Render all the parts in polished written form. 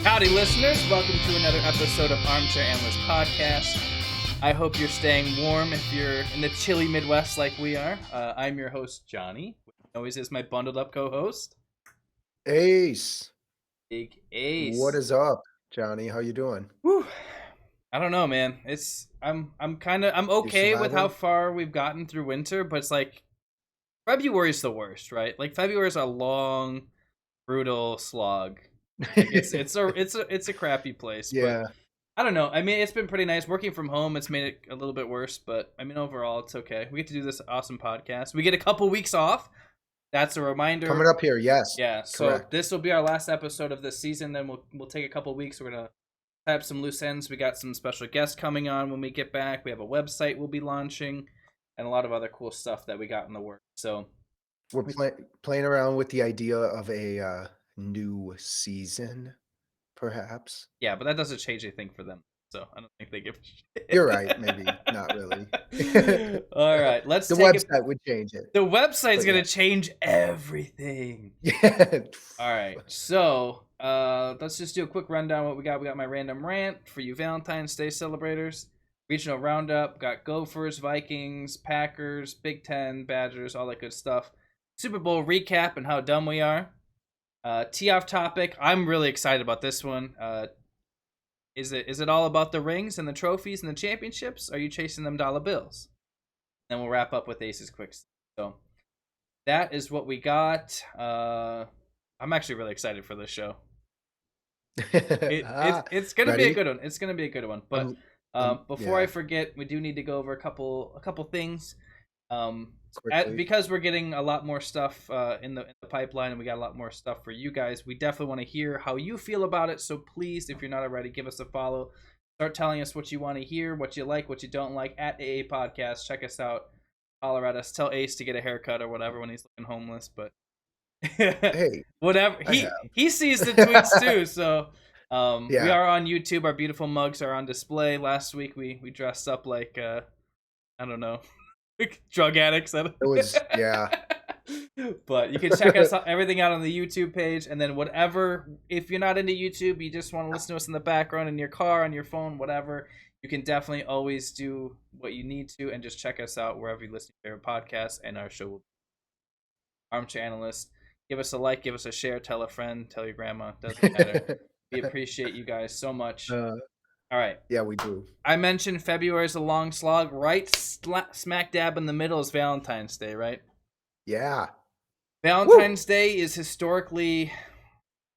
Howdy, listeners. Welcome to another episode of Armchair Analysts podcast. I hope you're staying warm if you're in the chilly Midwest like we are. I'm your host, Johnny. Always is my bundled up co-host, Ace. Big Ace. What is up, Johnny? How you doing? Whew. I don't know, man. I'm okay with how far we've gotten through winter, but it's like February's the worst, right? Like February's a long, brutal slog. Like it's a crappy place. Yeah. But I don't know. I mean, it's been pretty nice. Working from home, it's made it a little bit worse, but I mean, overall, it's okay. We get to do this awesome podcast. We get a couple weeks off. That's a reminder. Coming up here, yes. Yeah, so this will be our last episode of this season. Then we'll take a couple weeks. We're gonna have some loose ends. We got some special guests coming on when we get back. We have a website we'll be launching, and a lot of other cool stuff that we got in the works. So we're playing around with the idea of a new season, perhaps. Yeah, but that doesn't change anything for them. So I don't think they give a shit. You're right. Maybe not really. All right, let's. The website would change it. The website's gonna change everything. Yeah. All right, so let's just do a quick rundown. What we got? We got my random rant for you Valentine's Day celebrators. Regional roundup. Got Gophers, Vikings, Packers, Big Ten, Badgers, all that good stuff. Super Bowl recap and how dumb we are. Tee off topic. I'm really excited about this one. Is it all about the rings and the trophies and the championships? Or are you chasing them dollar bills? Then we'll wrap up with Ace's quick. So that is what we got. I'm actually really excited for this show. It's gonna be a good one. It's gonna be a good one. But before I forget, we do need to go over a couple things. Because we're getting a lot more stuff in the pipeline, and we got a lot more stuff for you guys. We definitely want to hear how you feel about it. So please, if you're not already, give us a follow. Start telling us what you want to hear, what you like, what you don't like at AA Podcast. Check us out. Holler at us. Tell Ace to get a haircut or whatever when he's looking homeless. But hey, whatever. He sees the tweets too. So we are on YouTube. Our beautiful mugs are on display. Last week we dressed up like I don't know. Drug addicts. It was But you can check us everything out on the YouTube page, and then whatever. If you're not into YouTube, you just want to listen to us in the background in your car, on your phone, whatever. You can definitely always do what you need to, and just check us out wherever you listen to your podcast. And our show will be Armchair Analysts. Give us a like, give us a share, tell a friend, tell your grandma. Doesn't matter. We appreciate you guys so much. All right. Yeah, we do. I mentioned February is a long slog. Right smack dab in the middle is Valentine's Day, right? Yeah. Valentine's Day is historically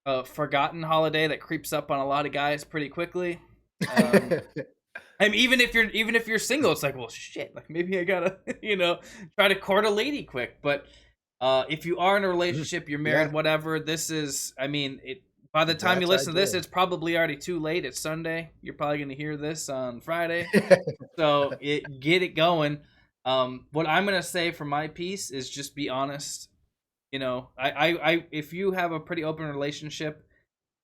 a forgotten holiday that creeps up on a lot of guys pretty quickly. I mean, even if you're single, it's like, well, shit. Like maybe I gotta, try to court a lady quick. But if you are in a relationship, you're married, whatever. This is, I mean, it. By the time you listen to this, it's probably already too late. It's Sunday. You're probably going to hear this on Friday. So get it going. What I'm going to say for my piece is just be honest. I if you have a pretty open relationship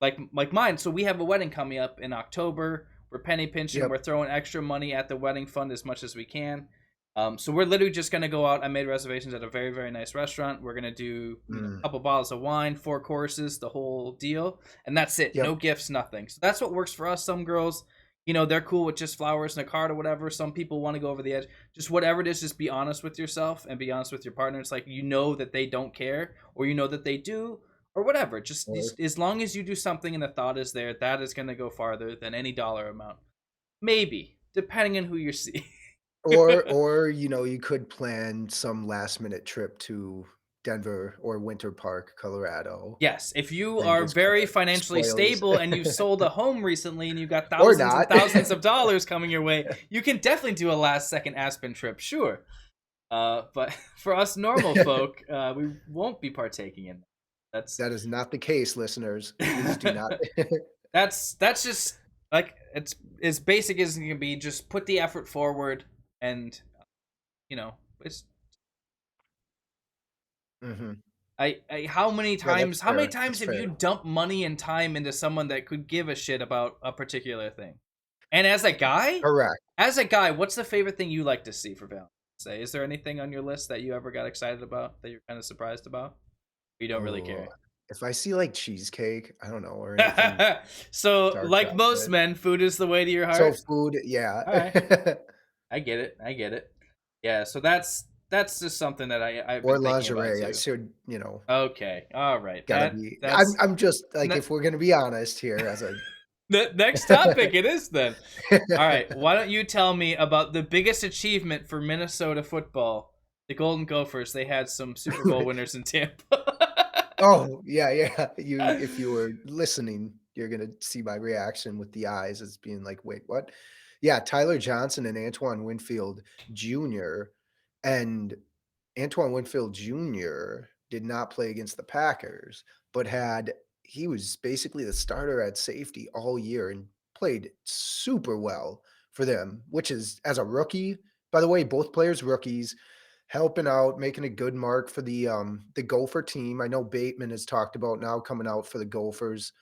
like mine, so we have a wedding coming up in October. We're penny pinching. We're throwing extra money at the wedding fund as much as we can. So we're literally just going to go out. I made reservations at a very, very nice restaurant. We're going to do a couple bottles of wine, 4 courses, the whole deal. And that's it. No gifts, nothing. So that's what works for us. Some girls, they're cool with just flowers and a card or whatever. Some people want to go over the edge. Just whatever it is, just be honest with yourself and be honest with your partner. It's like, that they don't care or that they do or whatever. Just as long as you do something and the thought is there, that is going to go farther than any dollar amount. Maybe, depending on who you see. or you could plan some last minute trip to Denver or Winter Park, Colorado. Yes, if you are very financially stable and you've sold a home recently and you've got thousands and thousands of dollars coming your way, you can definitely do a last second Aspen trip, sure. But for us normal folk, we won't be partaking in that. That is not the case, listeners. Please do not. That's just like it's as basic as it can be. Just put the effort forward. And, it's. How many times have you dumped money and time into someone that could give a shit about a particular thing? And as a guy, correct. As a guy, what's the favorite thing you like to see for Valentine's Day? Is there anything on your list that you ever got excited about that you're kind of surprised about? Or you don't really care. if I see, like, cheesecake, I don't know, or anything So, dark like most chocolate. men, food is the way to your So heart. food, yeah. All right, I get it. I get it. Yeah. So that's just something that I've been Or thinking about lingerie, I too. should, you know, Okay. All right. gotta be I'm just like, Ne- if we're gonna be honest here as a next topic. It is then. All right. Why don't you tell me about the biggest achievement for Minnesota football? The Golden Gophers. They had some Super Bowl winners in Tampa. Oh, yeah, yeah. You if you were listening, you're gonna see my reaction with the eyes as being like, "Wait, what?" Yeah, Tyler Johnson and Antoine Winfield Jr. and Antoine Winfield Jr. did not play against the Packers, but he was basically the starter at safety all year and played super well for them, which is as a rookie, by the way, both players rookies, helping out, making a good mark for the Gopher team. I know Bateman has talked about now coming out for the Gophers.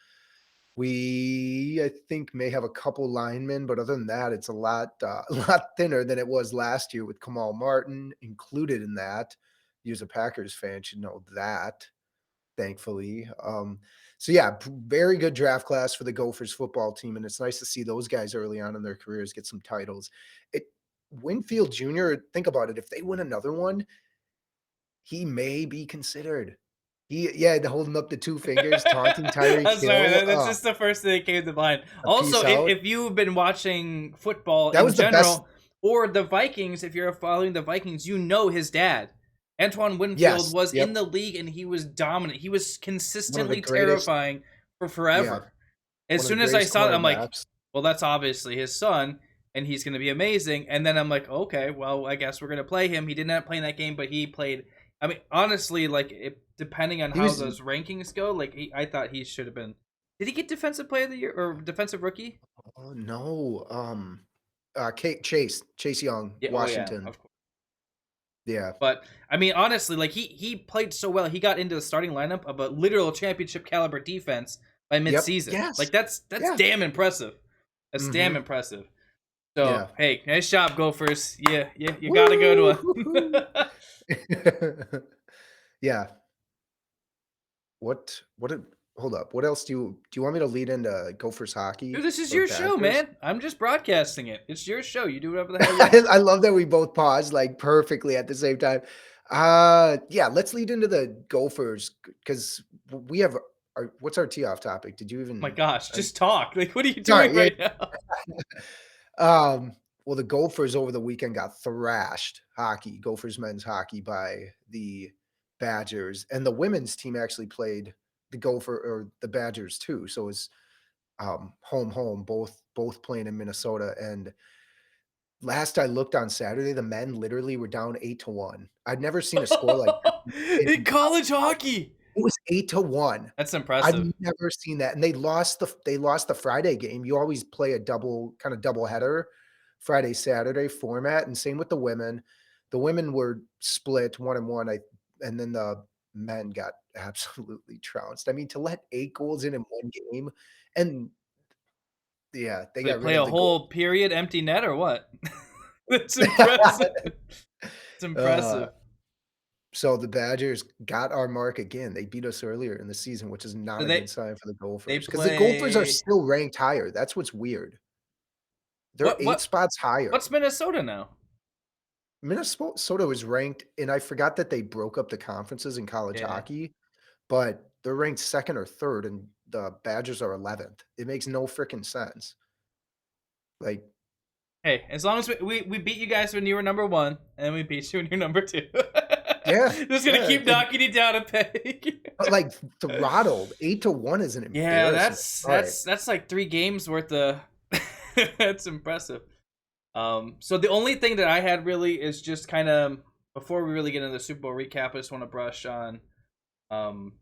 I think, may have a couple linemen, but other than that, it's a lot, a lot thinner than it was last year with Kamal Martin included in that. You as a Packers fan should know that, thankfully. So yeah, very good draft class for the Gophers football team, and it's nice to see those guys early on in their careers get some titles. It Winfield Jr., think about it, if they win another one, he may be considered. Yeah, holding up the 2 fingers, taunting Tyreek I'm sorry, Hill, that's just the first thing that came to mind. a Also, peace out. if you've been watching football That in was the best. general, or the Vikings, if you're following the Vikings, you know his dad. Antoine Winfield Yes, was in yep, the league and he was dominant. He was one of the consistently greatest, terrifying for yeah, forever. As one of the soon as I greatest saw that, I'm like, cornerbacks. well, that's obviously his son, and he's going to be amazing. And then I'm like, okay, well, I guess we're going to play him. He didn't end up playing that game, but he played. I mean, honestly, like, depending on He how was those rankings go, like, I thought he should have been. Did he get Defensive Player of the Year or Defensive Rookie? oh, no, Chase Young, Yeah. Oh, yeah. Washington. Of course. Yeah. But I mean, honestly, like he played so well. He got into the starting lineup of a literal championship caliber defense by Yep. midseason. Yes. Like that's Yeah. damn impressive. That's damn Mhm. impressive. So Yeah. hey, nice job, Gophers. Yeah, yeah, you got a good Woo! one. Hoo-hoo. Yeah. What did hold up. What else do you want me to lead into Gophers Dude, hockey this is or your show, Badgers? man. I'm just broadcasting it. It's your show. You do whatever the hell you want. I love that we both paused, like, perfectly at the same time. Yeah, let's lead into the Gophers because we have our what's our tee off topic? Did you My even gosh, I just talk. Like, what are you doing sorry, yeah. right now? Well, the Gophers over the weekend got thrashed Gophers men's hockey by the Badgers, and the women's team actually played the Badgers too. So it's home, both playing in Minnesota. And last I looked on Saturday, the men literally were down 8-1. I'd never seen a score like that in In college college hockey. hockey. It was 8-1. That's I've impressive. never seen that, and they lost the Friday game. You always play a double header, Friday, Saturday format, and same with the women. The women were split 1 and 1, and then the men got absolutely trounced. I mean, to let 8 goals in 1 game, and yeah, they They got rid play of a the goal. whole period empty net or what? That's impressive. It's Uh, impressive. so the Badgers got our mark again. They beat us earlier in the season, which is not So a good sign for the they Gophers because the Gophers are play still ranked higher. That's what's weird. They're what 8 what spots higher. what's Minnesota now? Minnesota was ranked, and I forgot that they broke up the conferences in college Yeah. hockey, but they're ranked 2nd or 3rd, and the Badgers are 11th. It makes no freaking sense. Like, Hey, as long as we beat you guys when you were number one, and we beat you when you're number two. yeah, Just gonna yeah, keep knocking you down a peg. but, like, throttled 8-1 is an Yeah, embarrassment. that's Alright. that's that's like 3 games worth of. That's impressive. So the only thing that I had really is just kind of before we really get into the Super Bowl recap, I just want to brush on um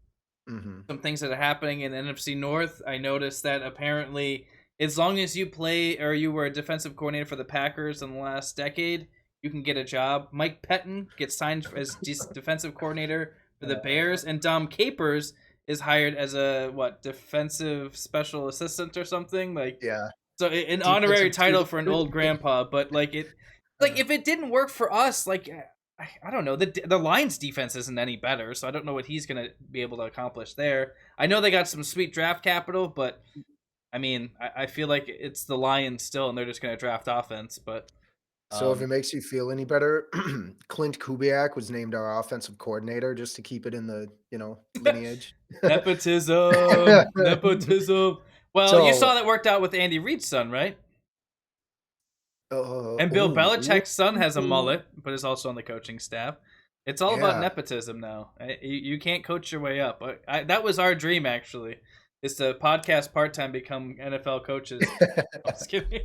Mhm. some things that are happening in NFC North. I noticed that apparently, as long as you play or you were a defensive coordinator for the Packers in the last decade, you can get a job. Mike Pettin gets signed as defensive coordinator for the Bears, and Dom Capers is hired as a defensive special assistant or something like. Yeah. So an honorary Defensive title for an old grandpa, but like uh, if it didn't work for us, like I don't know. The Lions defense isn't any better, so I don't know what he's gonna be able to accomplish there. I know they got some sweet draft capital, but I mean, I feel like it's the Lions still, and they're just gonna draft offense. But So if um, it makes you feel any better, Clint Kubiak was named our offensive coordinator just to keep it in the, lineage. nepotism. Well, you So, saw that worked out with Andy Reid's son, right? And Bill really? Belichick's son has a mullet, but is also on the coaching staff. It's all about Yeah. nepotism now. You can't coach your way up. That was our dream, actually, is to podcast part time, become NFL coaches. I was kidding.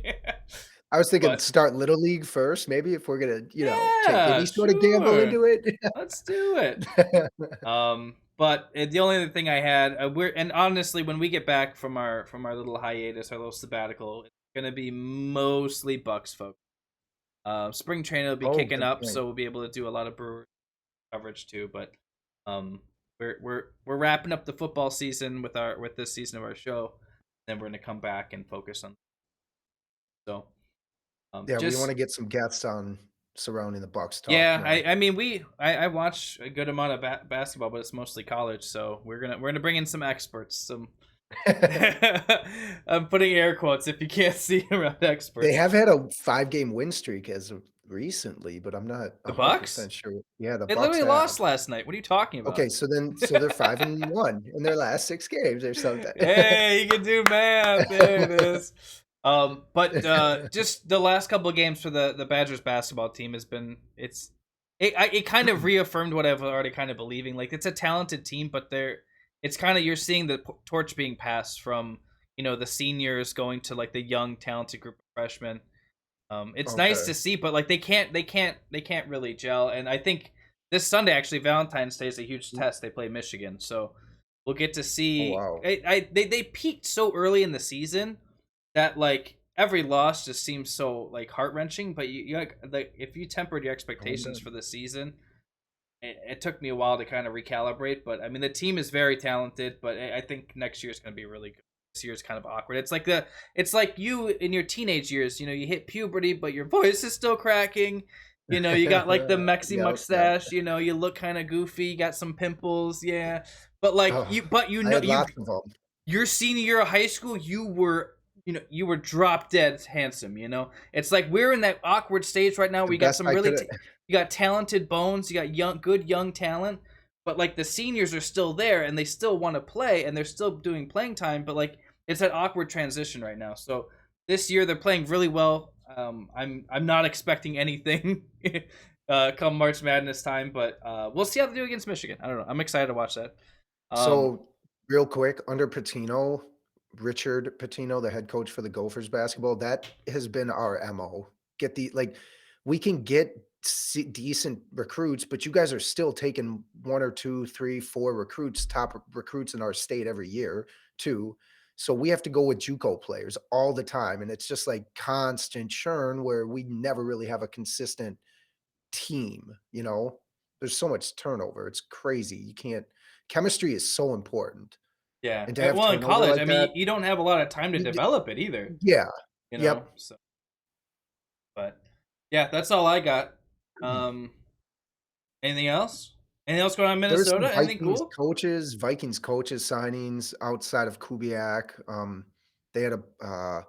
I was thinking But start little league first, maybe if we're gonna, take yeah, any sort of gamble sure, into it. let's do it. But the only other thing I had, and honestly, when we get back from our little hiatus, our little sabbatical, it's gonna be mostly Bucs folks. Spring training will be Oh, kicking good up, point. so we'll be able to do a lot of Brewer coverage too. But um, we're wrapping up the football season with this season of our show. Then we're gonna come back and focus on so Yeah, we just wanna get some guests on surrounding the Bucks talk yeah. more. I mean I watch a good amount of basketball, but it's mostly college. So we're gonna bring in some experts. Some I'm putting air quotes if you can't see around They experts. have had a 5-game win streak as of recently, but I'm not The Bucks? 100% sure. Yeah, the They Bucks literally have. lost last night. What are you talking Okay, about? so they're 5-1 in their last 6 games or something. Hey, you can do math. There it is. But just the last couple of games for the Badgers basketball team has been it kind of reaffirmed what I've already kind of believing. Like it's a talented team, but it's kind of you're seeing the torch being passed from the seniors going to like the young talented group of freshmen. It's nice Okay. to see, but like they can't really gel. And I think this Sunday actually Valentine's Day is a huge test. They play Michigan, so we'll get to Oh, see. wow. They peaked so early in the season that like every loss just seems so like heart wrenching. But like if you tempered your Oh, expectations good. for the season, it took me a while to kind of recalibrate. But I mean the team is very talented, but I think next year is going to be really good. This year's kind of awkward. It's like you in your teenage years. You hit puberty, but your voice is still cracking. You got like the Mexi Yep, yep. mustache. You look kind of goofy. You got some pimples. Yeah, but like Oh, you I know had you lots of them. your senior year of high school, you were drop dead handsome. It's like we're in that awkward stage right now. The We got best some I really, coulda you got talented bones, you got good young talent, but like the seniors are still there and they still want to play and they're still doing playing time, but like it's that awkward transition right now. So this year they're playing really well. I'm not expecting anything come March Madness time, but we'll see how they do against Michigan. I don't know. I'm excited to watch that. Um, So, real quick, under Pitino, Richard Pitino, the head coach for the Gophers basketball, that has been our MO. We can get decent recruits, but you guys are still taking 1 or 2, 3, 4 recruits, top recruits in our state every year too. So we have to go with JUCO players all the time, and it's just like constant churn where we never really have a consistent team, you know? There's so much turnover, it's crazy, you can't chemistry is so important, Yeah. and to have Well, in turnover college, I like mean, that you don't have a lot of time to you d develop it either, yeah, you know? yep. So, but yeah, that's all I got. Um, anything else? Anything else going on in There's some Minnesota? Anything cool? Vikings coaches signings outside of Kubiak, they had a,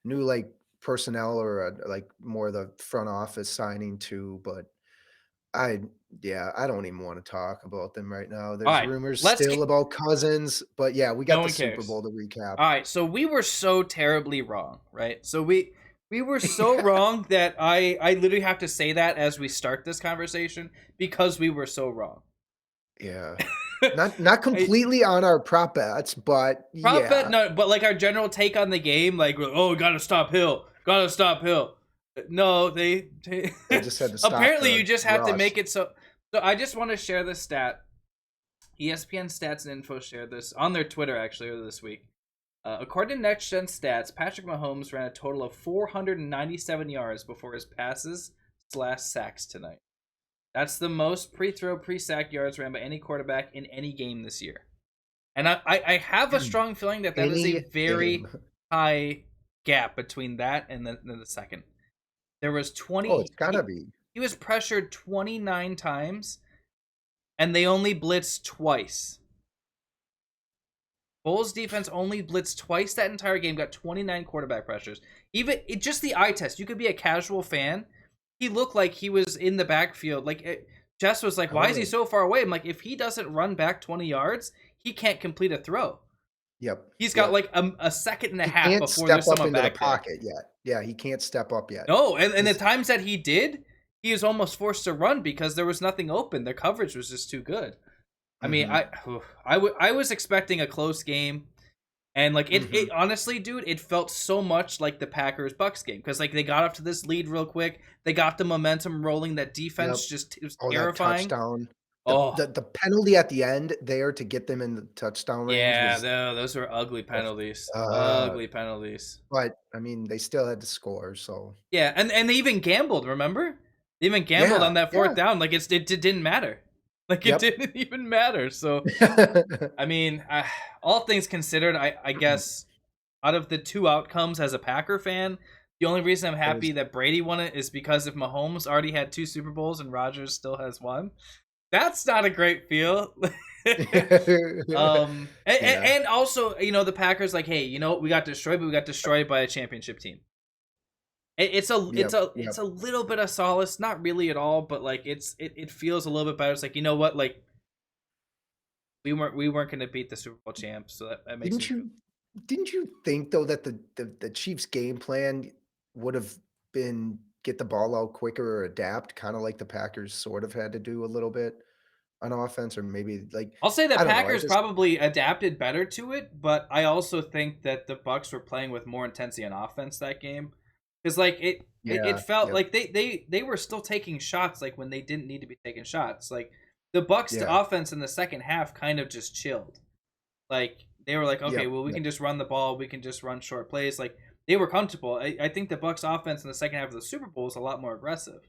new, like, personnel or, like, more of the front office signing too, but I yeah, I don't even wanna talk about them right now. All There's right. rumors Let's still get, about Cousins, but yeah, we no got the one Super cares. Bowl to recap. All right. So we were so terribly wrong, right? So we were so wrong that I literally have to say that as we start this conversation because we were so wrong. Yeah. Not I, completely on our prop bets, but Prop bet, yeah, no, but like our general take on the game, like, oh, gotta stop Hill, gotta stop Hill. No, they they just had to stop apparently the you just have to rush. make it so. So I just want to share this stat. ESPN Stats and Info shared this on their Twitter actually earlier this week. According to Next Gen Stats, Patrick Mahomes ran a total of 497 yards before his passes/sacks tonight. That's the most pre-throw, pre-sack yards ran by any quarterback in any game this year. And I have a strong feeling that is a Any game. very high gap between that and the second. There was Oh, 20. it's gotta be. He was pressured 29 times, and they only blitzed twice. Bulls defense only blitzed twice that entire game, got 29 quarterback pressures. Even just the eye test, you could be a casual fan. He looked like he was in the backfield. Jess was like, why is he so far away? I'm like, if he doesn't run back 20 yards, he can't complete a throw. Yep. He's got like a second and a half can't before step there's up someone into the back there. pocket yet. Yeah, he can't step up yet. No, and the times that he did, he was almost forced to run because there was nothing open. The coverage was just too good. I mean, I was expecting a close game, and like it honestly, dude, it felt so much like the Packers Bucs game because like they got up to this lead real quick, they got the momentum rolling. That defense just was terrifying. That touchdown. The penalty at the end there to get them in the touchdown range. Yeah, those were ugly penalties. Ugly penalties. But I mean, they still had to score. So yeah, and they even gambled. Remember, they even gambled on that fourth down. Like it didn't matter. Like it didn't even matter. So I mean, all things considered, I guess out of the two outcomes as a Packer fan, the only reason I'm happy that Brady won it is because if Mahomes already had 2 Super Bowls and Rodgers still has 1. That's not a great feel. And also, you know, the Packers like, hey, you know, we got destroyed, but we got destroyed by a championship team. It's a little bit of solace, not really at all, but like it feels a little bit better. It's like, you know what, like we weren't going to beat the Super Bowl champs, so that makes Didn't you think though that the Chiefs' game plan would have been get the ball out quicker or adapt, kind of like the Packers sort of had to do a little bit on offense, or maybe like I'll say the Packers probably adapted better to it, but I also think that the Bucs were playing with more intensity on offense that game. Because like it felt like they were still taking shots like when they didn't need to be taking shots. Like the Bucs the offense in the second half kind of just chilled. Like they were like, okay, well we can just run the ball, we can just run short plays. Like they were comfortable. I think the Bucs offense in the second half of the Super Bowl is a lot more aggressive.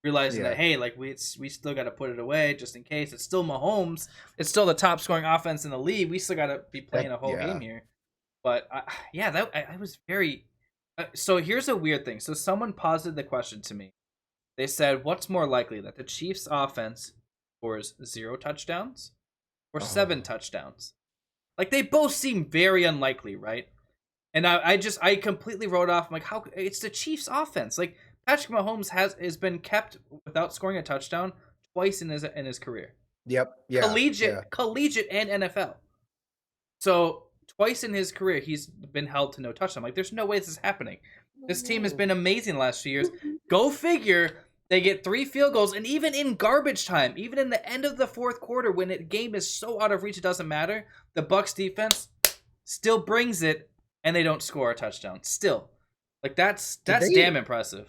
Realizing that, hey, like we still got to put it away just in case. It's still Mahomes. It's still the top scoring offense in the league. We still got to be playing a whole game here. But I was very. So here's a weird thing. So someone posited the question to me. They said, "What's more likely, that the Chiefs' offense scores 0 touchdowns or 7 touchdowns?" Like they both seem very unlikely, right? And I completely wrote off. I'm like, how? It's the Chiefs' offense. Like Patrick Mahomes has been kept without scoring a touchdown twice in his career. Yep. Yeah. Collegiate and NFL. So twice in his career, he's been held to no touchdown. Like, there's no way this is happening. This team has been amazing the last few years. Go figure. They get 3 field goals, and even in garbage time, even in the end of the fourth quarter, when the game is so out of reach, it doesn't matter. The Bucs defense still brings it, and they don't score a touchdown. Still, like that's damn impressive.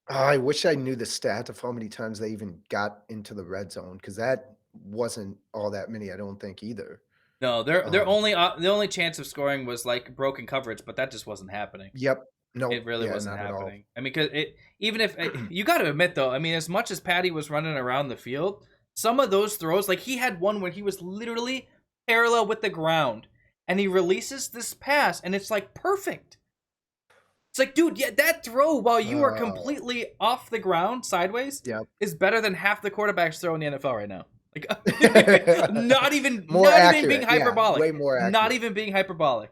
I wish I knew the stat of how many times they even got into the red zone, because that wasn't all that many, I don't think either. No, their only chance of scoring was like broken coverage, but that just wasn't happening. Yep. No, it really wasn't happening. I mean, because even if you got to admit though, I mean, as much as Patty was running around the field, some of those throws, like he had one where he was literally parallel with the ground, and he releases this pass, and it's like perfect. It's like, dude, yeah, that throw while you are completely off the ground sideways is better than half the quarterbacks throw in the NFL right now. Like, not even being hyperbolic. Way more accurate. Not even being hyperbolic.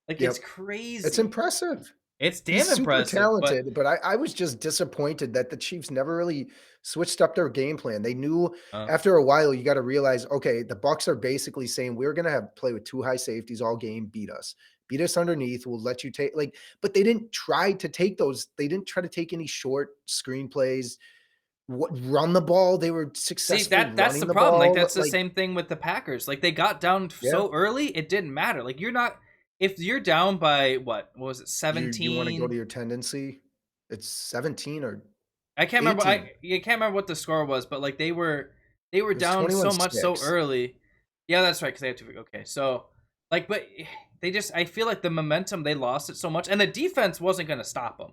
Like, it's crazy. It's impressive. It's damn impressive. Super talented, but I was just disappointed that the Chiefs never really switched up their game plan. They knew after a while, you got to realize, okay, the Bucs are basically saying we're going to play with 2 high safeties all game, beat us underneath. We'll let you take but they didn't try to take those. They didn't try to take any short screen plays. Run the ball. They were successful. See, that's the problem. Like that's the same thing with the Packers. Like they got down so early, it didn't matter. Like if you're down by what was it, 17? You want to go to your tendency? It's 17 or I can't 18. Remember. I can't remember what the score was, but like they were down so much so early. Yeah, that's right. Because they had to. Okay, so like, but I feel like the momentum, they lost it so much, and the defense wasn't going to stop them.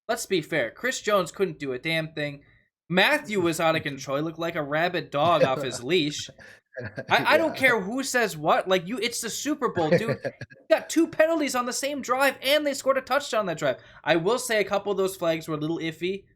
Let's be fair. Chris Jones couldn't do a damn thing. Matthew was out of control. He looked like a rabid dog off his leash. I don't care who says what. Like it's the Super Bowl, dude. You got 2 penalties on the same drive, and they scored a touchdown that drive. I will say a couple of those flags were a little iffy.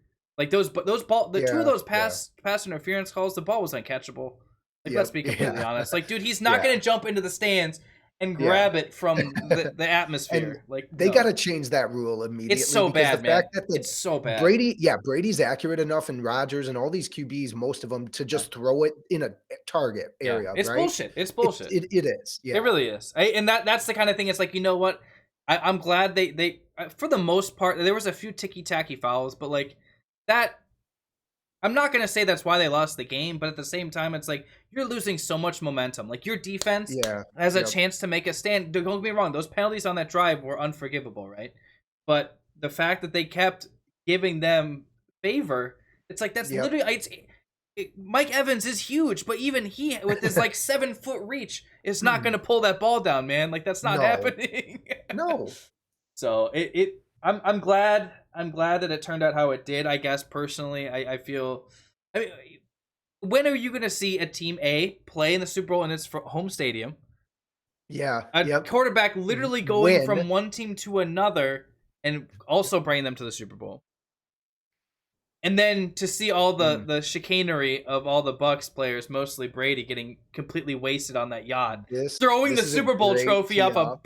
Like the two of Yeah, those yeah, pass interference calls, the ball was uncatchable. Like, let's yep, be completely yeah, honest. Like, dude, he's not yeah, gonna jump into the stands and yeah. grab it from the And atmosphere. Like, they no, gotta change that rule it's immediately so because the bad, fact man. that It's so bad. Brady's accurate enough and Rodgers and all these QBs, most of them, to Yeah, just throw it in a target yeah. area, It's right? bullshit. It's bullshit. It is, It yeah. really is. And that's the kind of thing. It's like, you know what? I'm glad they for the most part there was a few ticky tacky fouls, but like that. I'm not gonna say that's why they lost the game, but at the same time, it's like you're losing so much momentum. Like, your defense Yeah, has a yep, chance to make a stand. Don't get me wrong; those penalties on that drive were unforgivable, right? But the fact that they kept giving them favor, it's like that's yep. literally Mike Evans is huge, but even he, with his like 7 foot reach, is not gonna pull that ball down, man. Like, that's not No, happening. no. So I'm glad that it turned out how it did. I guess personally, I feel. I mean, when are you going to see a team A play in the Super Bowl in its home stadium? Yeah, A yep. quarterback literally going When from one team to another and also bringing them to the Super Bowl. And then to see all mm, the chicanery of all the Bucs players, mostly Brady, getting completely wasted on that yacht, throwing the this is a Super Bowl great trophy tee off a. off.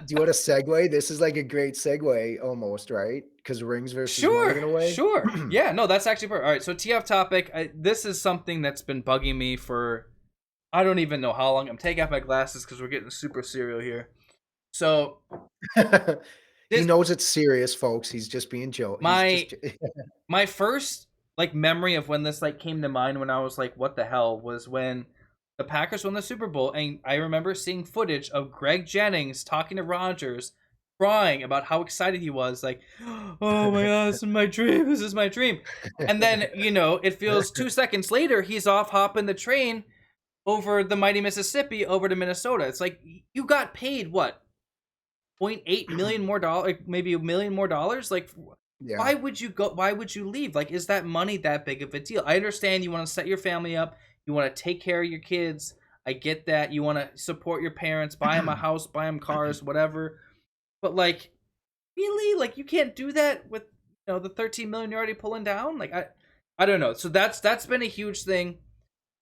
Do you want a segue? This is like a great segue almost, right? Because rings versus money Sure, in a way. sure. Yeah, no, that's actually perfect. All right, so tee off topic. This is something that's been bugging me for I don't even know how long. I'm taking off my glasses because we're getting super serial here. So He this knows it's serious, folks. He's just being he's just my my first like memory of when this like came to mind when I was like, what the hell, was when the Packers won the Super Bowl, and I remember seeing footage of Greg Jennings talking to Rodgers, crying about how excited he was, like, oh my god, this is my dream, this is my dream. And then, it feels 2 seconds later, he's off hopping the train over the mighty Mississippi over to Minnesota. It's like, you got paid what, 0.8 million more dollars, like maybe $1 million more. Like, Yeah. why would you go? Why would you leave? Like, is that money that big of a deal? I understand you want to set your family up, you want to take care of your kids. I get that. You want to support your parents, buy them a house, buy them cars, whatever. But like, really, like, you can't do that with the 13 million you're already pulling down. Like, I don't know. So that's been a huge thing.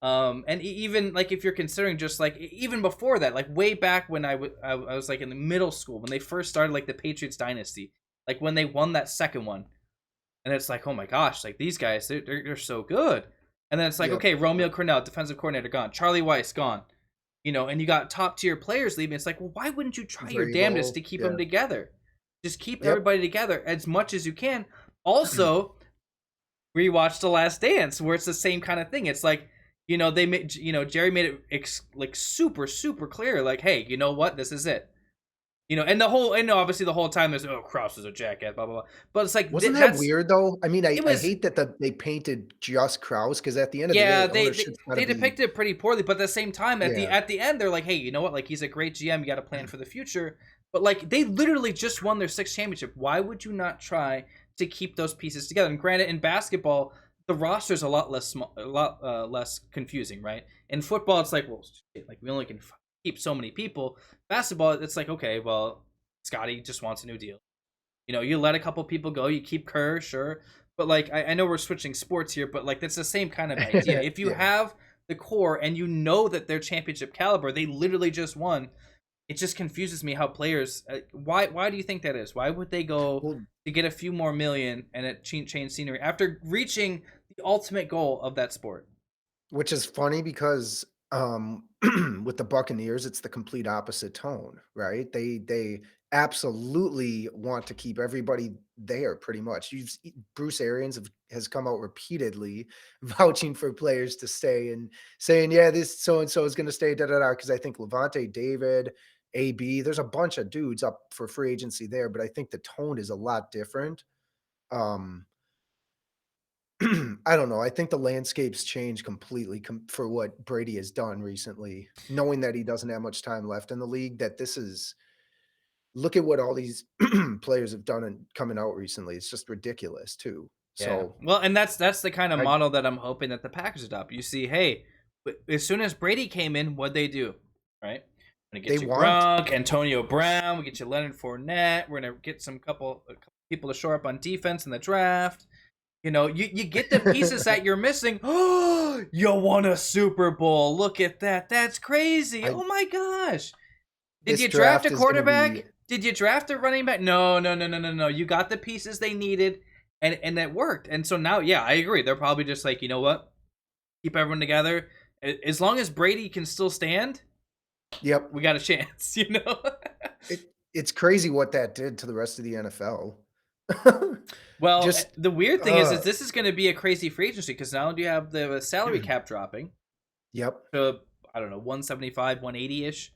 And even like, if you're considering just like even before that, like way back when I was like in the middle school when they first started like the Patriots dynasty, like when they won that second one, and it's like, oh my gosh, like these guys, they're so good. And then it's like, Yep. okay, Romeo Crennel, defensive coordinator, gone. Charlie Weiss, gone. And you got top tier players leaving. It's like, well, why wouldn't you try your damnedest Vrabel. to keep them Yeah. together? Just keep Yep. everybody together as much as you can. Also, rewatch The Last Dance, where it's the same kind of thing. It's like, they made, Jerry made it like super super clear, like, hey, you know what, this is it. And obviously the whole time there's, oh, Kraus is a jackass, blah blah blah. But it's like Wasn't that that's weird though? I mean, it I was. hate that they painted just Kraus because at the end of the Yeah, day, they, they ownership's gotta they be depicted it pretty poorly, but at the same time, at the yeah. at the end, they're like, hey, you know what? Like, he's a great GM. You got to plan for the future. But like, they literally just won their sixth championship. Why would you not try to keep those pieces together? And granted, in basketball, the roster's a lot less small, a lot less confusing, right? In football, it's like, well, shit, like, we only can keep so many people. Basketball, it's like, okay, well, Scotty just wants a new deal. You let a couple people go, you keep Kerr, sure. But like, I know we're switching sports here, but like, that's the same kind of idea. If you Yeah. have the core and you know that they're championship caliber, they literally just won. It just confuses me how players. Why do you think that is? Why would they go Well, to get a few more million and it change scenery after reaching the ultimate goal of that sport? which is funny because, with the Buccaneers, it's the complete opposite tone, right? They absolutely want to keep everybody there pretty much. Bruce Arians has come out repeatedly vouching for players to stay and saying, "Yeah, this so and so is gonna stay, da da da." Because I think Levante David, AB, there's a bunch of dudes up for free agency there, but I think the tone is a lot different. Um I don't know. I think the landscape's changed completely for what Brady has done recently, knowing that he doesn't have much time left in the league. That this is look at what all these players have done and coming out recently. It's just ridiculous too. Yeah. So Well, and that's the kind of I model that I'm hoping that the Packers adopt. You see, hey, as soon as Brady came in, what'd they do? Right? We're gonna they get you want Gronk, Antonio Brown. We get you Leonard Fournette. We're gonna get a couple people to shore up on defense in the draft. You get the pieces that you're missing. Oh, you won a Super Bowl. Look at that. That's crazy. I Oh my gosh. Did This you draft a draft is gonna be quarterback? Did you draft a running back? No, no, no, no, no, no. You got the pieces they needed, and that worked. And so now, yeah, I agree. They're probably just like, you know what? Keep everyone together. As long as Brady can still stand, Yep. we got a chance, It's crazy what that did to the rest of the NFL. Well, Just, the weird thing is uh this is going to be a crazy free agency because now you have the salary cap dropping Yep. to, I don't know, 175, 180 ish,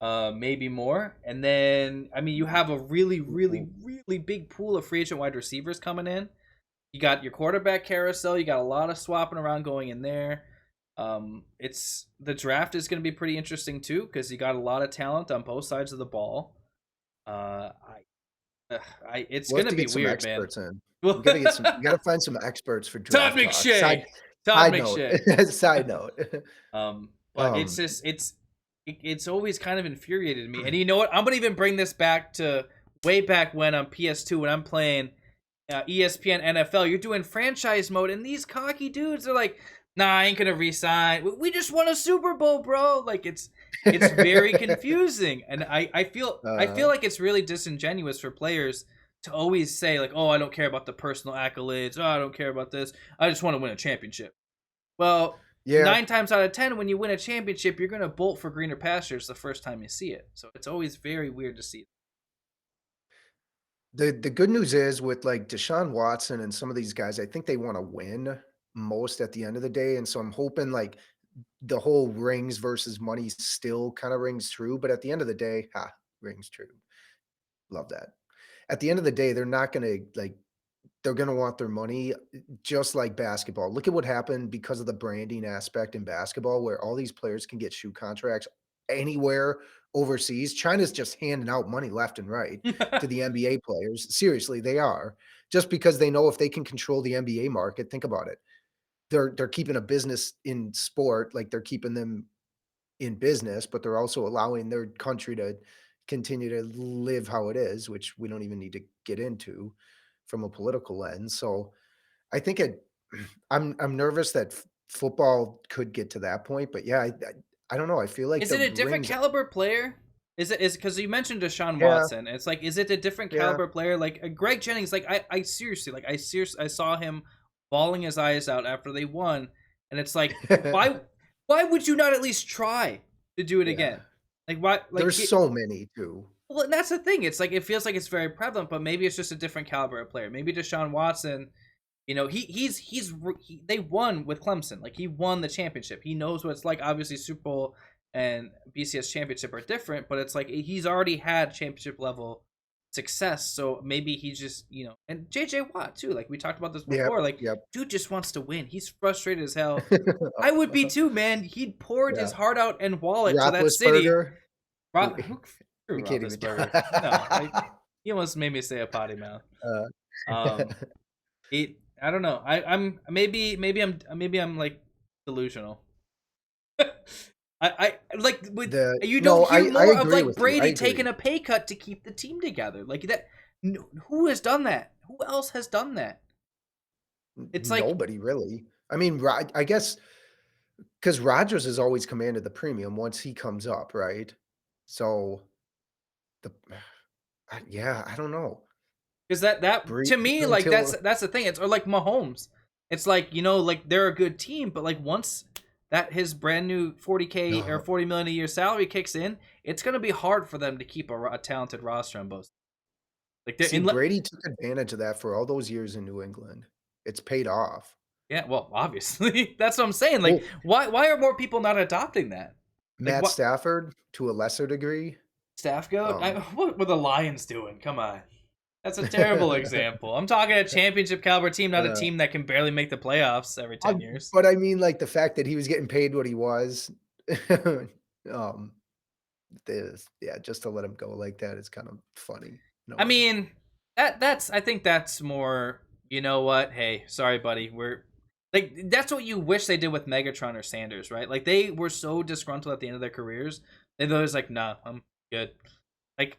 maybe more. And then, I mean, you have a really, really, really big pool of free agent wide receivers coming in. You got your quarterback carousel. You got a lot of swapping around going in there. It's the draft is going to be pretty interesting too because you got a lot of talent on both sides of the ball. Uh, it's We'll have gonna to be get some weird, man. experts in. We gotta find some experts for Todd draft talk. McShay. Todd Side note. McShay. Side note. But it's Um, just it's always kind of infuriated me. And you know what? I'm gonna even bring this back to way back when on PS2 when I'm playing ESPN NFL. You're doing franchise mode, and these cocky dudes are like, "Nah, I ain't gonna resign. We just won a Super Bowl, bro." Like it's very confusing, and I feel like it's really disingenuous for players to always say like, "Oh, I don't care about the personal accolades. Oh, I don't care about this. I just want to win a championship." Well, yeah. 9 times out of 10, when you win a championship, you're gonna bolt for greener pastures the first time you see it. So it's always very weird to see. The good news is with, like, Deshaun Watson and some of these guys, I think they wanna win most at the end of the day, and so I'm hoping, like, the whole rings versus money still kinda rings true, but at the end of the day, rings true. Love that. At the end of the day, they're not gonna, like, they're gonna want their money, just like basketball. Look at what happened because of the branding aspect in basketball, where all these players can get shoe contracts anywhere overseas. China's just handing out money left and right to the NBA players. Seriously, they are. Just because they know if they can control the NBA market, think about it. They're keeping a business in sport, like they're keeping them in business, but they're also allowing their country to continue to live how it is, which we don't even need to get into from a political lens. So I think I'm nervous that football could get to that point, but yeah, I don't know. I feel like Is the it a different rings. caliber player? Is because you mentioned Deshaun Yeah, Watson? It's like, is it a different yeah. caliber player? Like Greg Jennings, like I seriously, I saw him bawling his eyes out after they won, and it's like, why would you not at least try to do it Yeah. again? Like why? Like There's so many too. well, and that's the thing. It's like it feels like it's very prevalent, but maybe it's just a different caliber of player. Maybe Deshaun Watson, they won with Clemson. Like he won the championship. He knows what it's like. Obviously, Super Bowl and BCS championship are different, but it's like he's already had championship level success. So maybe he just and JJ Watt too. Like we talked about this Yep, before. Like yep. dude just wants to win. He's frustrated as hell. I would be too, man. He'd poured his Yeah. heart out and wallet to that city. Roethlisberger. Ro- We who, Screw we can't even. Roethlisberger. No, he almost made me say a potty mouth. Uh, Um, I don't know. I'm maybe I'm like delusional. I like with the you don't No, hear I more of agree like with you. I Brady taking agree. a pay cut to keep the team together. Like that. Who has done that? Who else has done that? It's like Nobody really. I mean, I guess because Rodgers has always commanded the premium once he comes up, right? So the yeah, I don't know. because that Breathe to me like until that's the thing. It's or like Mahomes. It's like like they're a good team, but like once that his brand new 40K or no. 40 million a year salary kicks in, it's gonna be hard for them to keep a talented roster on both. Like they're See, in. Brady took advantage of that for all those years in New England. It's paid off. Yeah, well, obviously that's what I'm saying. Like, Well, why are more people not adopting that? Like, Matt what Stafford to a lesser degree. staff goat? Um, What were the Lions doing? Come on, that's a terrible example. I'm talking a championship caliber team, not a uh, team that can barely make the playoffs every I 10 years. but I mean, like, the fact that he was getting paid what he was, um, yeah, just to let him go like that is kind of funny in a I way. mean, I think that's more. You know what? Hey, sorry, buddy. We're like that's what you wish they did with Megatron or Sanders, right? Like they were so disgruntled at the end of their careers, and they're just like, nah, I'm good. Like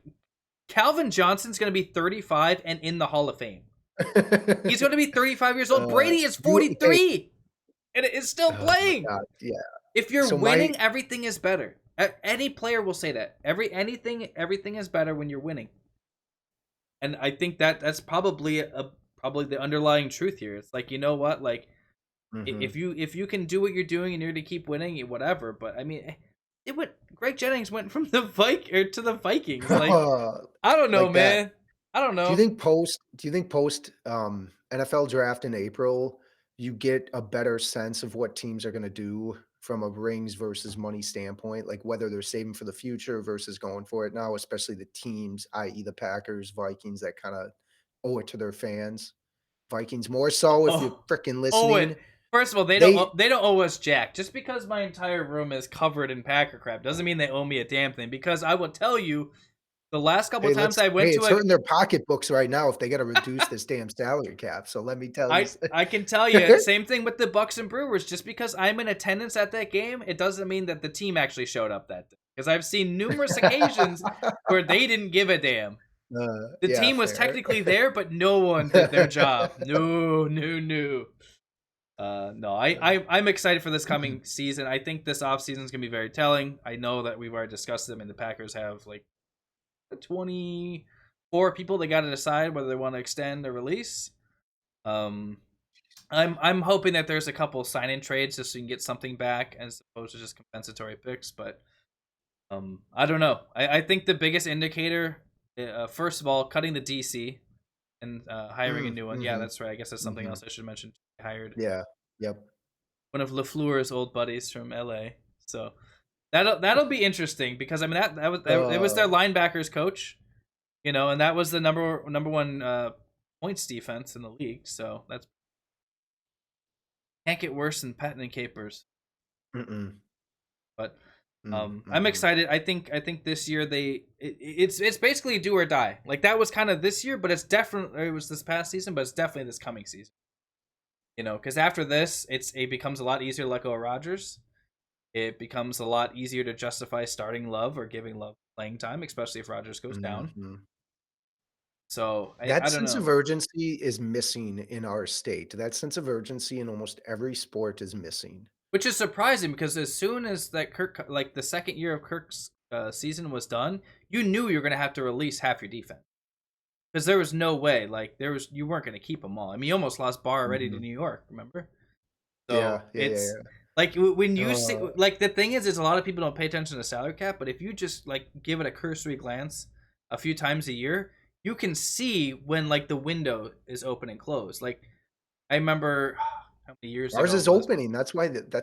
Calvin Johnson's gonna be 35 and in the Hall of Fame. He's going to be 35 years old. Brady is you hey 43 and is still oh my playing. god, yeah. If you're So my winning, everything is better. Any player will say that. Everything is better when you're winning. And I think that's probably the underlying truth here. It's like, you know what? Like Mhm. if you can do what you're doing and you're to keep winning, whatever. But I mean, it went. Greg Jennings went from the to the Vikings. Like I don't know, Like that. man. I don't Do you know. think post, NFL draft in April, you get a better sense of what teams are gonna do from a rings versus money standpoint, like whether they're saving for the future versus going for it now, especially the teams, i.e. the Packers, Vikings that kinda owe it to their fans. Vikings more so if you're Oh, freaking Owen. listening. First of all, They they don't owe us jack. Just because my entire room is covered in Packer crap doesn't mean they owe me a damn thing. Because I will tell you, the last couple times I went to it's a hurting their pocketbooks right now if they gotta reduce this damn salary cap, so let me tell you. I can tell you, same thing with the Bucs and Brewers. Just because I'm in attendance at that game, it doesn't mean that the team actually showed up that day. Because I've seen numerous occasions where they didn't give a damn. The Yeah, team was fair. technically there, but no one did their job. No, no, no. No, I'm excited for this coming season. I think this offseason is gonna be very telling. I know that we've already discussed them, and the Packers have like 24 people they got to decide whether they want to extend or release. Um, I'm hoping that there's a couple sign-in trades just so you can get something back as opposed to just compensatory picks. But I don't know. I think the biggest indicator, first of all, cutting the DC and hiring a new one. Yeah, Mhm, that's right. I guess that's something mhm. else I should mention. I hired Yeah, yep. one of LaFleur's old buddies from LA. So that'll be interesting because I mean it was their Uh, linebackers coach, and that was the number one points defense in the league. So that's can't get worse than Patton and Capers. mm-mm, But I'm mm-mm. excited. I think this year it's basically do or die. Like that was kind of this year, but it was this past season, but it's definitely this coming season. Because after this, it becomes a lot easier to let go of Rodgers. It becomes a lot easier to justify starting Love or giving Love playing time, especially if Rodgers goes down. Mhm. So That I don't sense of know, urgency is missing in our state. That sense of urgency in almost every sport is missing. which is surprising because as soon as that like the second year of Kirk's season was done, you knew you were going to have to release half your defense because there was no way like you weren't going to keep them all. I mean, you almost lost Barr already to Mhm. New York, remember? Yeah, So yeah, it's yeah, like when yeah. you see like the thing is a lot of people don't pay attention to salary cap, but if you just like give it a cursory glance a few times a year, you can see when like the window is open and closed. Like I remember how many years Ours ago it is was. opening. That's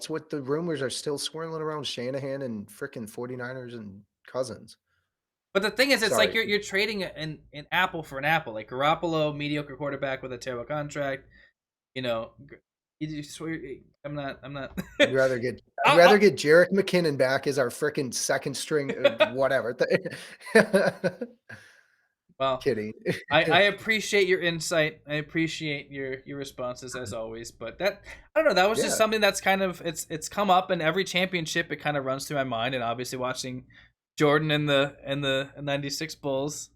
what the rumors are still swirling around Shanahan and frickin' 49ers and Cousins. But the thing is, it's like Sorry. you're trading an apple for an apple. Like Garoppolo, mediocre quarterback with a terrible contract. You know, you swear I'm not. I'd I'll, rather get Jerick McKinnon back as our frickin' 2nd string, whatever. well, Kidding. I appreciate your insight. I appreciate your responses as always. But I don't know. That was just Yeah. something that's kind of it's come up in every championship. It kind of runs through my mind, and obviously watching Jordan and the '96 Bulls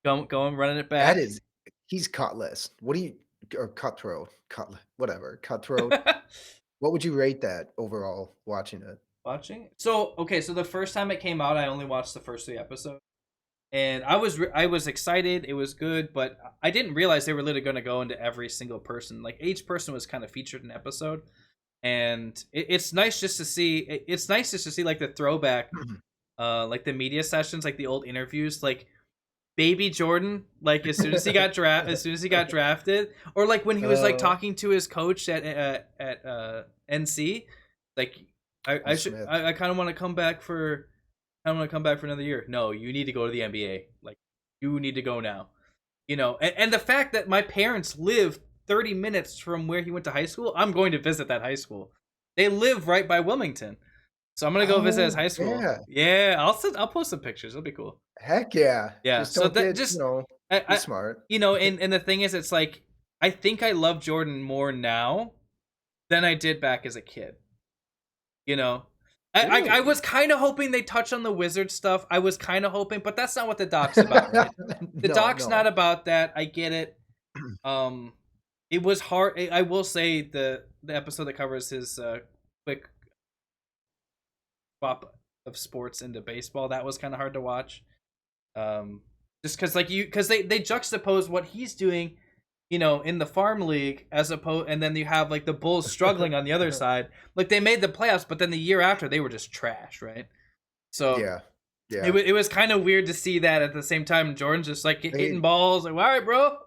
going running it That back. is he's cutlass. What do you or cutthroat, cutlet whatever, cutthroat. What would you rate that overall watching it? Watching. So okay, so the first time it came out, I only watched the first 3 episodes, and I was excited. It was good, but I didn't realize they were literally going to go into every single person. Like each person was kind of featured in an episode, and it's nice just to see. It's nice just to see like the throwback, like the media sessions, like the old interviews, like baby Jordan, like as soon as he got drafted, or like when he was like Uh, talking to his coach at NC, like Will Smith. I kind of want to come back for I don't want to come back for another year. No, you need to go to the NBA. Like you need to go now. And the fact that my parents live 30 minutes from where he went to high school, I'm going to visit that high school. They live right by Wilmington. So I'm gonna go visit his Oh, high school. yeah. Yeah, I'll post some pictures. It'll be cool. Heck yeah. Yeah. Just So don't that get, just be I smart. and the thing is it's like I think I love Jordan more now than I did back as a kid. You know? I Really? was kind of hoping they touch on the wizard stuff. I was kind of hoping, but that's not what the doc's about, right? The No, doc's not no. about that. I get it. Um, it was hard. I will say the episode that covers his quick swap of sports into baseball, that was kind of hard to watch. Um, just because they juxtapose what he's doing, in the farm league as opposed, and then you have like the Bulls struggling on the other side. Like they made the playoffs, but then the year after they were just trash, right? So Yeah. Yeah. it was kind of weird to see that at the same time. Jordan's just like hitting They balls, like, all right, bro.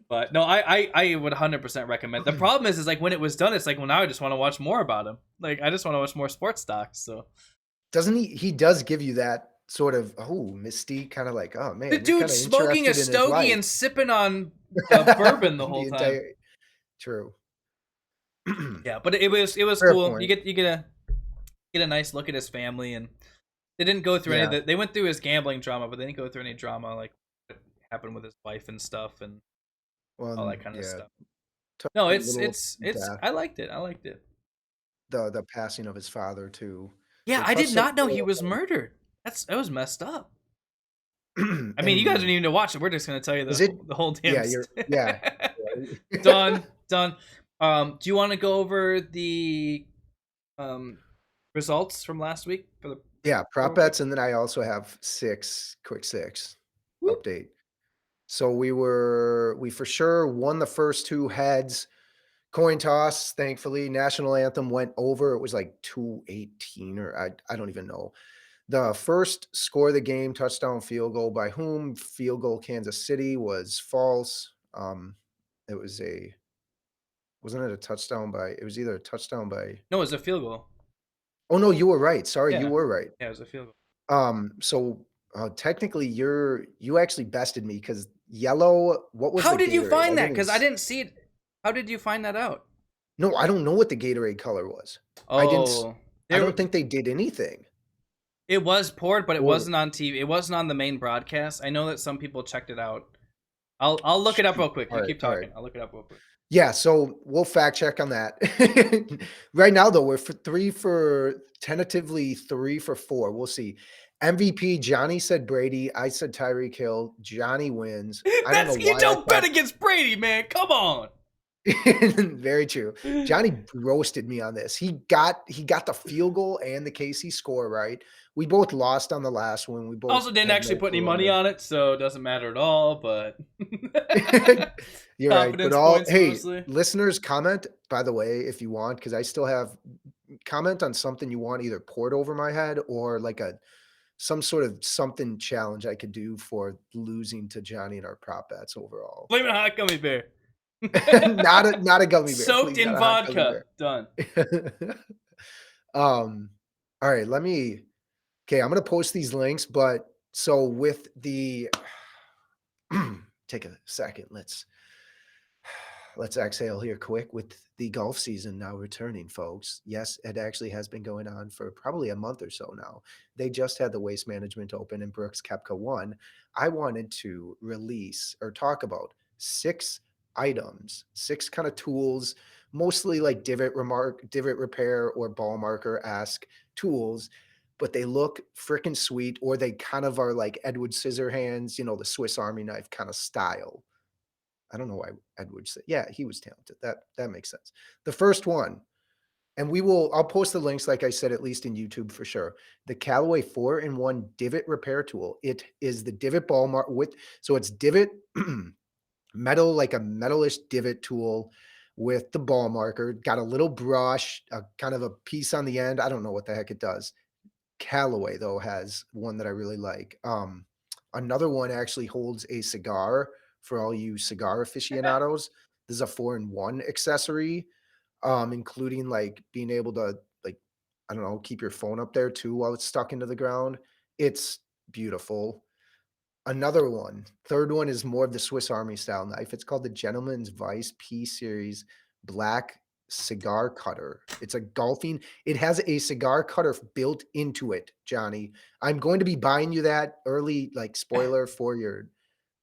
But no, I would 100% recommend. The problem is like when it was done, it's like, well, now I just want to watch more about him. Like I just want to watch more sports stocks. So Doesn't he does give you that sort of, oh, mystique, kinda like, "Oh, the man, you're dude's kinda smoking a interested in his stogie life." and sipping on bourbon the whole The time. entire True. Yeah, but it was Fair cool. You point. get a nice look at his family, and they didn't go through any of Yeah. the. They went through his gambling drama, but they didn't go through any drama like what happened with his wife and stuff and Well, all that kind of yeah, stuff. took No, a it's little it's it's. death, I liked it. I liked it. the passing of his father too. Yeah, They I did touched on not it know a he little was murdered. That was messed up. bit. I mean, you guys don't And even need to watch it. We're just gonna tell you is it the whole damn. yeah, you're yeah. Right. Done. Done. Do you want to go over the um results from last week for the Yeah, prop real quick? bets, and then I also have quick 6 Whoop. update. So we for sure won the first 2 heads. Coin toss, thankfully, national anthem went over. It was like 218 or I don't even know. The first score of the game, touchdown field goal by whom? Field goal Kansas City was false. It was a wasn't it a touchdown by it was either a touchdown by No, it was a field goal. Oh no, you were right. Sorry, you Yeah. were right. Yeah, it was a field goal. So technically you actually bested me because yellow, what was How the did you Gatorade? find I that? didn't even Because I didn't see it. How did you find that out? No, I don't know what the Gatorade color was. I didn't s Oh, I there. don't think they did anything. It was poured, but it Or wasn't on TV. It wasn't on the main broadcast. I know that some people checked it out. I'll look it up shoot. real quick. You Alright, keep alright. talking. I'll look it up real quick. Yeah, so we'll fact check on that. Right now, though, we're for 3 for tentatively 3 for 4. We'll see. MVP, Johnny said Brady. I said Tyreek Hill. Johnny wins. I don't know You why I don't bet thought against Brady, man. Come on. Very true. Johnny roasted me on this. He got the field goal and the KC score right. We both lost on the last one. We both Also, didn't had actually no put any clue on money the on it, so it doesn't matter at all. But You're right, but confidence all points hey, mostly. listeners, comment, by the way, if you want, because I still have comment on something you want either poured over my head or like some sort of something challenge I could do for losing to Johnny and our prop bets overall. Flaming hot gummy bear. Not a gummy bear, Soaked please, in not a hot gummy vodka. bear. Done. All right, okay, I'm gonna post these links, but so with the take a second, let's exhale here quick with the golf season now returning, folks. Yes, it actually has been going on for probably a month or so now. They just had the Waste Management Open and Brooks Koepka won. I wanted to release or talk about 6 items, 6 kind of tools, mostly like divot repair or ball marker-esque tools, but they look freaking sweet, or they kind of are like Edward Scissorhands, the Swiss Army knife kind of style. I don't know why Edward said, yeah, he was talented. That makes sense. The first one, and I'll post the links, like I said, at least in YouTube for sure. The Callaway 4-in-1 divot repair tool. It is the divot ball mark so it's divot metal, like a metalish divot tool with the ball marker. Got a little brush, a kind of a piece on the end. I don't know what the heck it does. Callaway though has one that I really like. Another one actually holds a cigar for all you cigar aficionados. This is a 4-in-1 accessory, including like being able to like, I don't know, keep your phone up there too while it's stuck into the ground. It's beautiful. Another one, third one is more of the Swiss Army style knife. It's called the Gentleman's Vice P Series Black Cigar Cutter. It has a cigar cutter built into it, Johnny. I'm going to be buying you that early, like spoiler for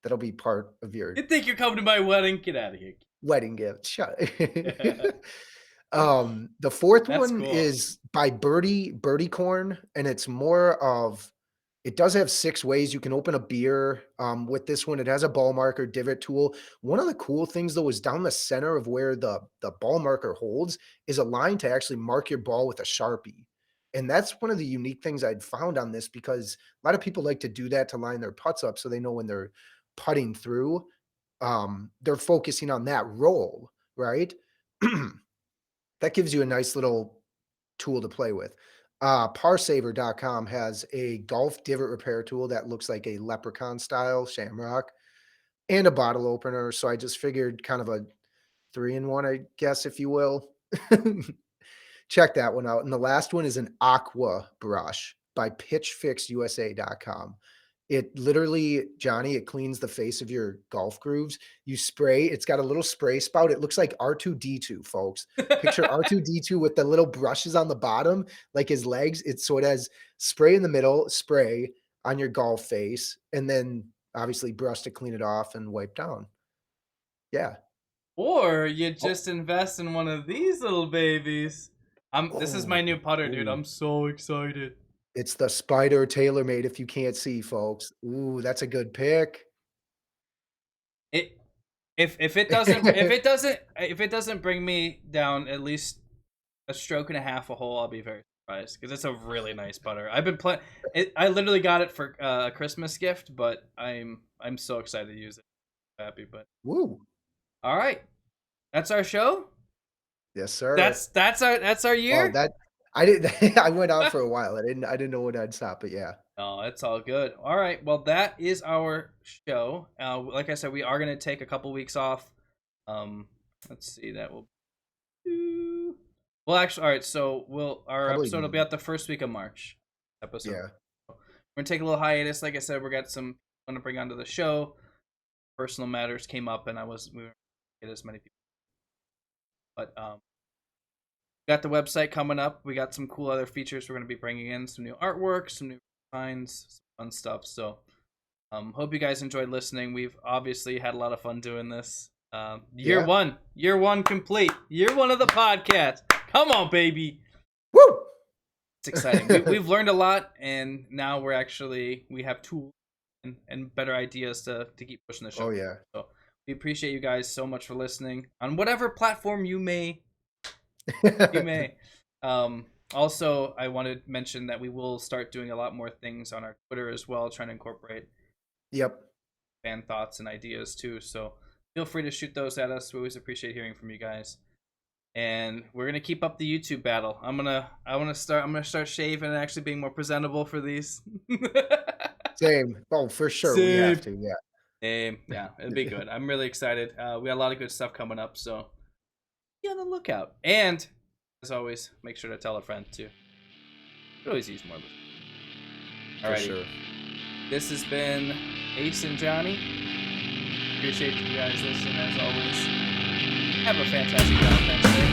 that'll be part of your You think you're coming to my wedding? Get out of here. wedding gift. Shut The fourth That's one cool. is by Birdie Corn, and it's more of It does have 6 ways you can open a beer, with this one. It has a ball marker divot tool. One of the cool things, though, is down the center of where the ball marker holds is a line to actually mark your ball with a Sharpie, and that's one of the unique things I'd found on this because a lot of people like to do that to line their putts up so they know when they're putting through, they're focusing on that roll, right? That gives you a nice little tool to play with. Parsaver.com has a golf divot repair tool that looks like a leprechaun style shamrock and a bottle opener. So I just figured kind of a 3-in-1, I guess, if you will. Check that one out. And the last one is an aqua brush by pitchfixusa.com. It literally, Johnny, it cleans the face of your golf grooves. You spray, it's got a little spray spout. It looks like R2D2, folks. Picture R2D2 with the little brushes on the bottom, like his legs. It's so it has spray in the middle, spray on your golf face, and then obviously brush to clean it off and wipe down. Yeah. Or you Oh, just invest in one of these little babies. This is my oh, new putter, dude. ooh. I'm so excited. It's the Spider TaylorMade if you can't see, folks. Ooh, that's a good pick. It if it doesn't bring me down at least a stroke and a half a hole, I'll be very surprised because it's a really nice putter. I've been playing it. I literally got it for a Christmas gift, but I'm so excited to use it. Happy, but Woo. all right, that's our show. Yes, sir. That's our Well, year. that I didn't I went on for a while. I didn't know when I'd stop, but yeah. No, it's all good. All right, well that is our show. Like I said, we are gonna take a couple weeks off. Um, let's see, that will. Well, actually, all right. So our Probably episode will be out the first week of March. Episode. yeah. We're gonna take a little hiatus. Like I said, we got some want to bring onto the show. Personal matters came up, and we weren't get as many people. But got the website coming up. We got some cool other features we're gonna be bringing in. Some new artwork, some new designs, some fun stuff. So hope you guys enjoyed listening. We've obviously had a lot of fun doing this. Year Yeah. one complete. Year one of the podcast. Come on, baby. Woo! It's exciting. We've learned a lot, and now we have tools and better ideas to keep pushing the show. Oh, yeah. So we appreciate you guys so much for listening on whatever platform you may. Also, I want to mention that we will start doing a lot more things on our Twitter as well, trying to incorporate Yep. fan thoughts and ideas too. So feel free to shoot those at us. We always appreciate hearing from you guys. And we're gonna keep up the YouTube battle. I'm gonna start shaving and actually being more presentable for these. Same. Oh, for sure. We have to. Yeah, it'll be good. I'm really excited. We got a lot of good stuff coming up, so be on the lookout. And as always, make sure to tell a friend too. Could always use more. For sure. This has been Ace and Johnny. Appreciate you guys listening as always. Have a fantastic Valentine's Day.